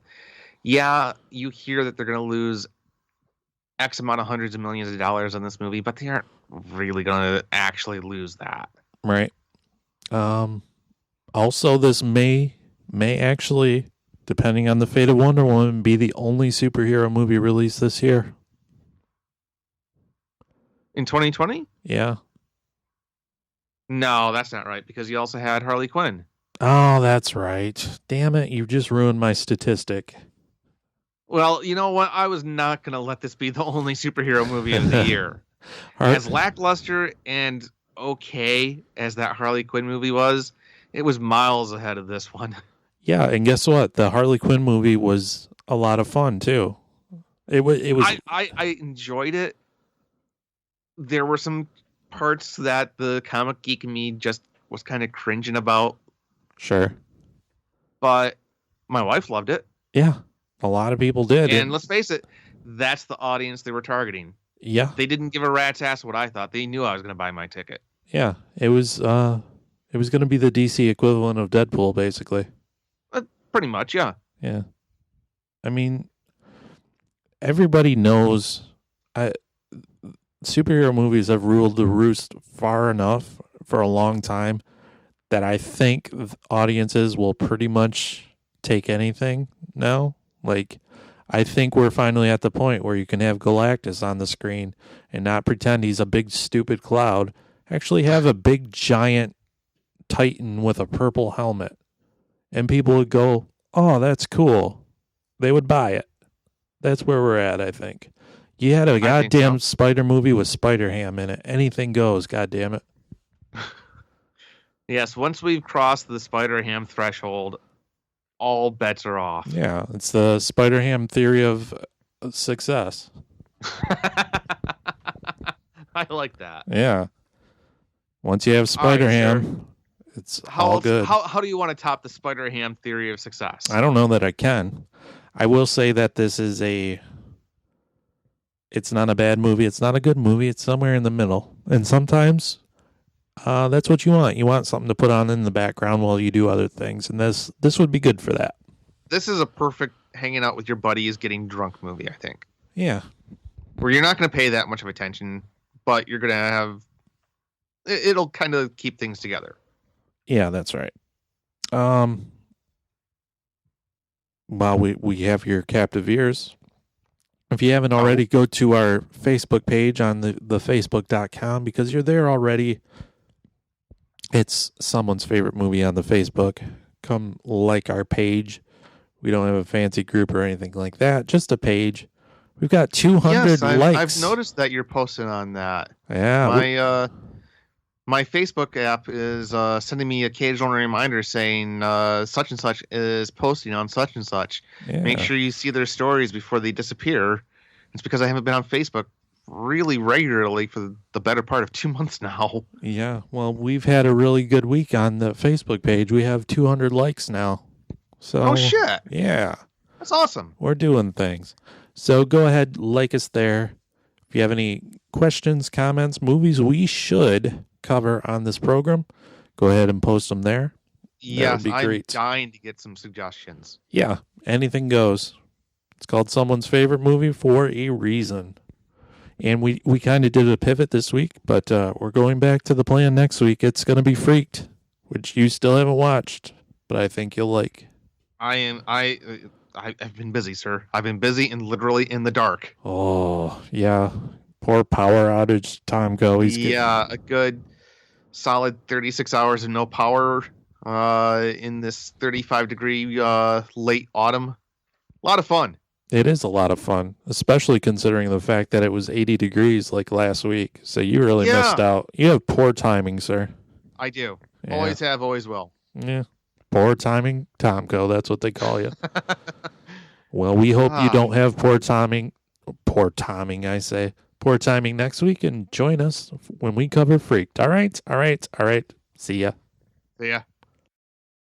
yeah, you hear that they're going to lose X amount of hundreds of millions of dollars on this movie, but they aren't really going to actually lose that. Right. Also, this may actually, depending on the fate of Wonder Woman, be the only superhero movie released this year. In 2020? Yeah. No, that's not right, because you also had Harley Quinn. Oh, that's right. Damn it, you just ruined my statistic. Well, you know what? I was not going to let this be the only superhero movie of the year. As lackluster and okay as that Harley Quinn movie was, it was miles ahead of this one. Yeah, and guess what? The Harley Quinn movie was a lot of fun too. It was. I enjoyed it. There were some parts that the comic geek in me just was kind of cringing about. Sure. But my wife loved it. Yeah, a lot of people did. And let's face it, that's the audience they were targeting. Yeah. They didn't give a rat's ass what I thought. They knew I was going to buy my ticket. Yeah, it was going to be the DC equivalent of Deadpool, basically. Pretty much, yeah. Yeah. I mean, everybody knows superhero movies have ruled the roost far enough for a long time that I think audiences will pretty much take anything now. Like, I think we're finally at the point where you can have Galactus on the screen and not pretend he's a big stupid cloud. Actually have a big giant Titan with a purple helmet. And people would go, oh, that's cool. They would buy it. That's where we're at, I think. You had a goddamn Spider movie with Spider-Ham in it. Anything goes, goddamn it. Yes, once we've crossed the Spider-Ham threshold, all bets are off. Yeah, it's the Spider-Ham theory of success. I like that. Yeah. Once you have Spider-Ham, sure. it's all good. How do you want to top the Spider-Ham theory of success? I don't know that I can. I will say that this is it's not a bad movie. It's not a good movie. It's somewhere in the middle. And sometimes that's what you want. You want something to put on in the background while you do other things. And this would be good for that. This is a perfect hanging out with your buddies, getting drunk movie, I think. Yeah. Where you're not going to pay that much of attention, but you're going to have... It'll kind of keep things together. Yeah, that's right. While we have your captive ears, if you haven't already, go to our Facebook page on the facebook.com, because you're there already. It's someone's favorite movie on the Facebook. Come like our page. We don't have a fancy group or anything like that. Just a page. We've got 200 likes. I've noticed that you're posting on that. Yeah. My Facebook app is sending me occasional reminders saying such and such is posting on such and such. Yeah. Make sure you see their stories before they disappear. It's because I haven't been on Facebook really regularly for the better part of 2 months now. Yeah. Well, we've had a really good week on the Facebook page. We have 200 likes now. So, oh, shit. Yeah. That's awesome. We're doing things. So go ahead, like us there. If you have any questions, comments, movies we should cover on this program, go ahead and post them there. Yes, I'm dying to get some suggestions. Yeah, anything goes. It's called Someone's Favorite Movie for a reason. And we kind of did a pivot this week, but we're going back to the plan next week. It's going to be Freaked, which you still haven't watched, but I think you'll like. I've been busy, sir. I've been busy and literally in the dark. Oh, yeah. Poor power outage Tomko. A good solid 36 hours of no power in this 35-degree late autumn. A lot of fun. It is a lot of fun, especially considering the fact that it was 80 degrees like last week. So you really missed out. You have poor timing, sir. I do. Yeah. Always have, always will. Yeah. Poor timing Tomko. That's what they call you. Well, we hope you don't have poor timing. Poor timing, I say. Poor timing next week, and join us when we cover Freaked. All right. See ya. See ya.